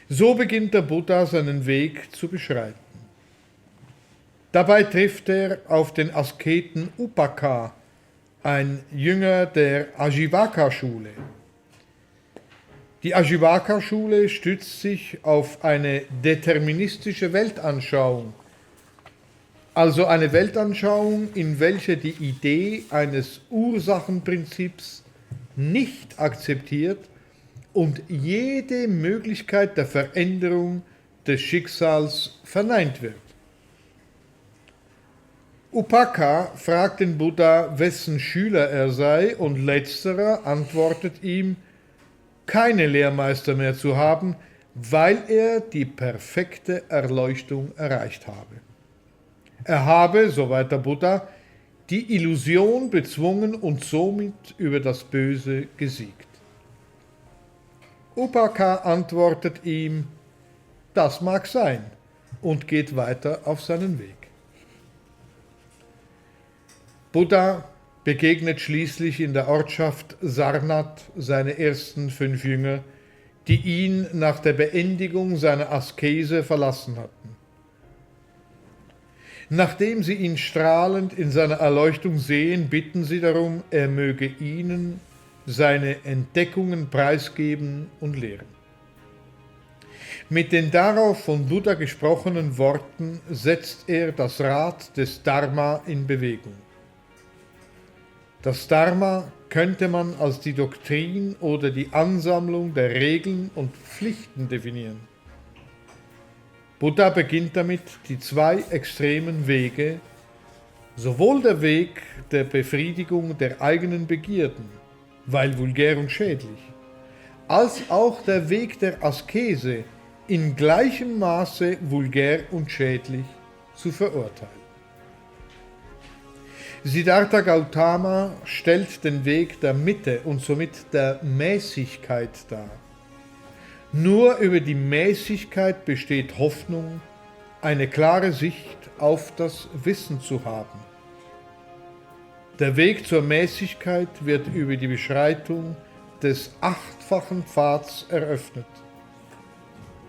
So beginnt der Buddha seinen Weg zu beschreiten. Dabei trifft er auf den Asketen Upaka, ein Jünger der Ajivaka-Schule. Die Ajivaka-Schule stützt sich auf eine deterministische Weltanschauung, also eine Weltanschauung, in welcher die Idee eines Ursachenprinzips nicht akzeptiert und jede Möglichkeit der Veränderung des Schicksals verneint wird. Upaka fragt den Buddha, wessen Schüler er sei, und letzterer antwortet ihm, keine Lehrmeister mehr zu haben, weil er die perfekte Erleuchtung erreicht habe. Er habe, so weiter Buddha, die Illusion bezwungen und somit über das Böse gesiegt. Upaka antwortet ihm, das mag sein, und geht weiter auf seinen Weg. Buddha begegnet schließlich in der Ortschaft Sarnath seine ersten 5 Jünger, die ihn nach der Beendigung seiner Askese verlassen hatten. Nachdem sie ihn strahlend in seiner Erleuchtung sehen, bitten sie darum, er möge ihnen seine Entdeckungen preisgeben und lehren. Mit den darauf von Buddha gesprochenen Worten setzt er das Rad des Dharma in Bewegung. Das Dharma könnte man als die Doktrin oder die Ansammlung der Regeln und Pflichten definieren. Buddha beginnt damit die 2 extremen Wege, sowohl der Weg der Befriedigung der eigenen Begierden, weil vulgär und schädlich, als auch der Weg der Askese, in gleichem Maße vulgär und schädlich, zu verurteilen. Siddhartha Gautama stellt den Weg der Mitte und somit der Mäßigkeit dar. Nur über die Mäßigkeit besteht Hoffnung, eine klare Sicht auf das Wissen zu haben. Der Weg zur Mäßigkeit wird über die Beschreitung des 8-fachen Pfads eröffnet.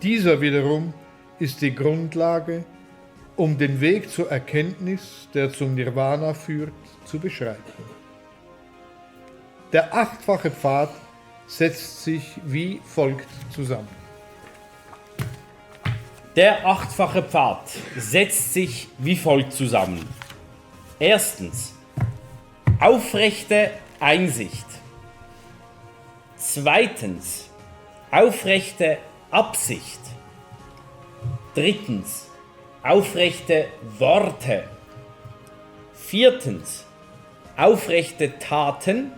Dieser wiederum ist die Grundlage, um den Weg zur Erkenntnis, der zum Nirvana führt, zu beschreiten. Der 8-fache Pfad setzt sich wie folgt zusammen. Der 8-fache Pfad setzt sich wie folgt zusammen. Erstens, aufrechte Einsicht. Zweitens, aufrechte Absicht. Drittens, aufrechte Worte. Viertens, aufrechte Taten.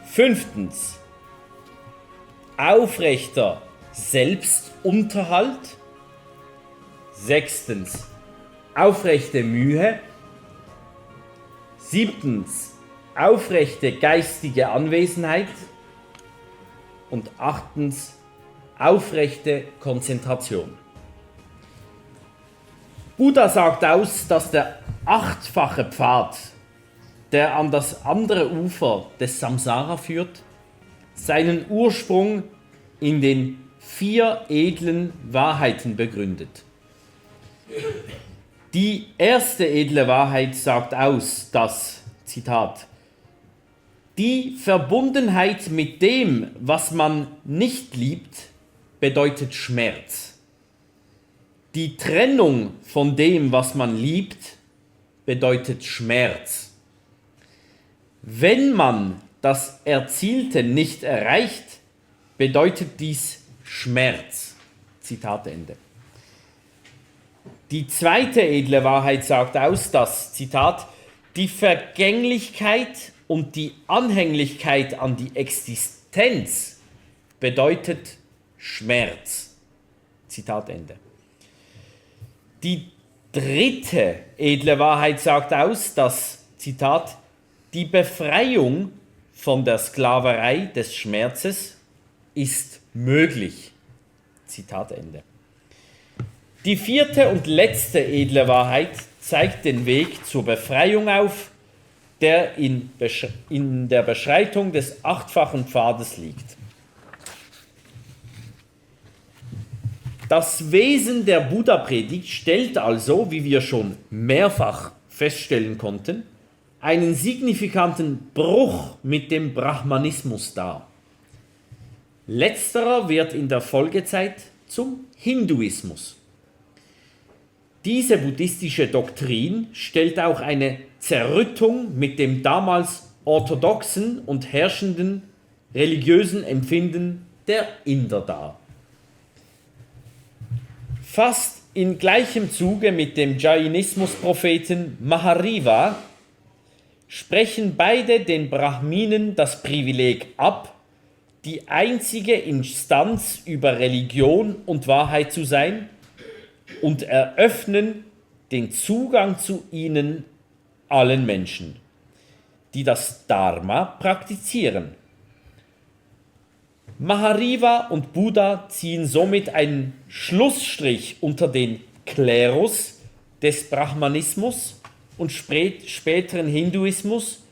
Fünftens, aufrechter Selbstunterhalt. Sechstens, aufrechte Mühe. Siebtens, aufrechte geistige Anwesenheit. Und achtens, aufrechte Konzentration. Buddha sagt aus, dass der 8-fache Pfad, der an das andere Ufer des Samsara führt, seinen Ursprung in den 4 edlen Wahrheiten begründet. Die erste edle Wahrheit sagt aus, dass, Zitat, die Verbundenheit mit dem, was man nicht liebt, bedeutet Schmerz. Die Trennung von dem, was man liebt, bedeutet Schmerz. Wenn man das Erzielte nicht erreicht, bedeutet dies Schmerz. Zitat Ende. Die zweite edle Wahrheit sagt aus, dass, Zitat, die Vergänglichkeit und die Anhänglichkeit an die Existenz bedeutet Schmerz. Zitat Ende. Die dritte edle Wahrheit sagt aus, dass, Zitat, die Befreiung von der Sklaverei des Schmerzes ist möglich. Zitat Ende. Die vierte und letzte edle Wahrheit zeigt den Weg zur Befreiung auf, der in der Beschreitung des 8-fachen Pfades liegt. Das Wesen der Buddha-Predigt stellt also, wie wir schon mehrfach feststellen konnten, einen signifikanten Bruch mit dem Brahmanismus dar. Letzterer wird in der Folgezeit zum Hinduismus. Diese buddhistische Doktrin stellt auch eine Zerrüttung mit dem damals orthodoxen und herrschenden religiösen Empfinden der Inder dar. Fast in gleichem Zuge mit dem Jainismus-Propheten Mahariva sprechen beide den Brahminen das Privileg ab, die einzige Instanz über Religion und Wahrheit zu sein, und eröffnen den Zugang zu ihnen allen Menschen, die das Dharma praktizieren. Mahariva und Buddha ziehen somit einen Schlussstrich unter den Klerus des Brahmanismus und späteren Hinduismus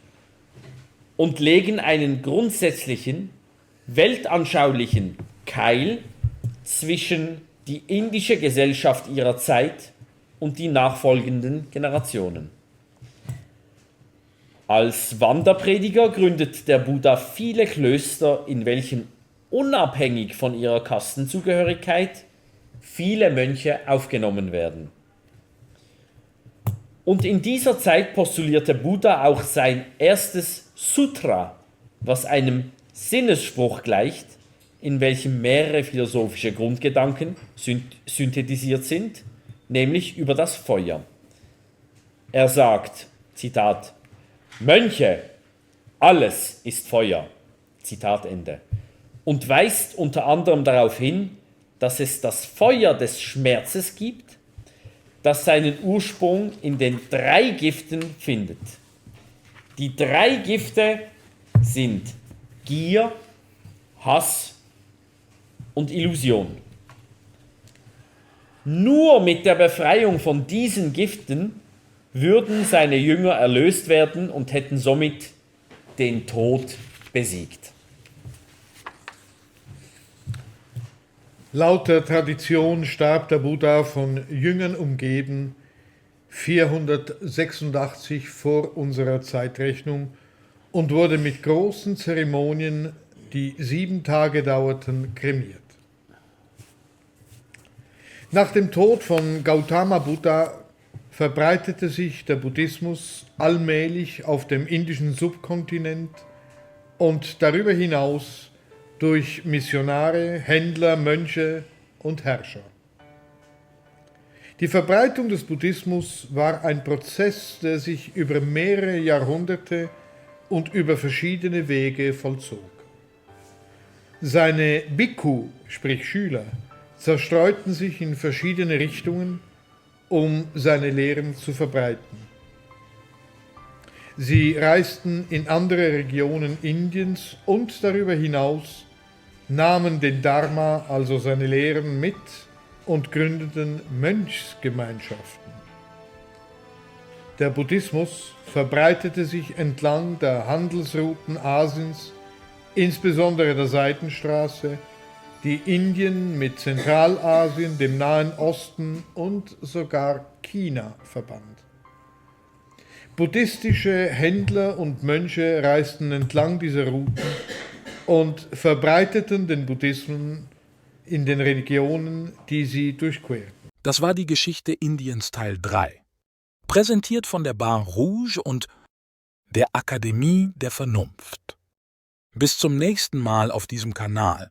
und legen einen grundsätzlichen, weltanschaulichen Keil zwischen die indische Gesellschaft ihrer Zeit und die nachfolgenden Generationen. Als Wanderprediger gründet der Buddha viele Klöster, in welchen unabhängig von ihrer Kastenzugehörigkeit viele Mönche aufgenommen werden. Und in dieser Zeit postulierte Buddha auch sein erstes Sutra, was einem Sinnesspruch gleicht, in welchem mehrere philosophische Grundgedanken synthetisiert sind, nämlich über das Feuer. Er sagt, Zitat, Mönche, alles ist Feuer, Zitat Ende, und weist unter anderem darauf hin, dass es das Feuer des Schmerzes gibt, das seinen Ursprung in den 3 Giften findet. Die 3 Gifte sind Gier, Hass und Illusion. Nur mit der Befreiung von diesen Giften würden seine Jünger erlöst werden und hätten somit den Tod besiegt. Laut der Tradition starb der Buddha von Jüngern umgeben 486 vor unserer Zeitrechnung und wurde mit großen Zeremonien, die 7 Tage dauerten, kremiert. Nach dem Tod von Gautama Buddha verbreitete sich der Buddhismus allmählich auf dem indischen Subkontinent und darüber hinaus durch Missionare, Händler, Mönche und Herrscher. Die Verbreitung des Buddhismus war ein Prozess, der sich über mehrere Jahrhunderte und über verschiedene Wege vollzog. Seine Bhikkhu, sprich Schüler, zerstreuten sich in verschiedene Richtungen, um seine Lehren zu verbreiten. Sie reisten in andere Regionen Indiens und darüber hinaus, nahmen den Dharma, also seine Lehren, mit und gründeten Mönchsgemeinschaften. Der Buddhismus verbreitete sich entlang der Handelsrouten Asiens, insbesondere der Seidenstraße, die Indien mit Zentralasien, dem Nahen Osten und sogar China verband. Buddhistische Händler und Mönche reisten entlang dieser Routen und verbreiteten den Buddhismus in den Regionen, die sie durchquerten. Das war die Geschichte Indiens Teil 3, präsentiert von der Bar Rouge und der Akademie der Vernunft. Bis zum nächsten Mal auf diesem Kanal.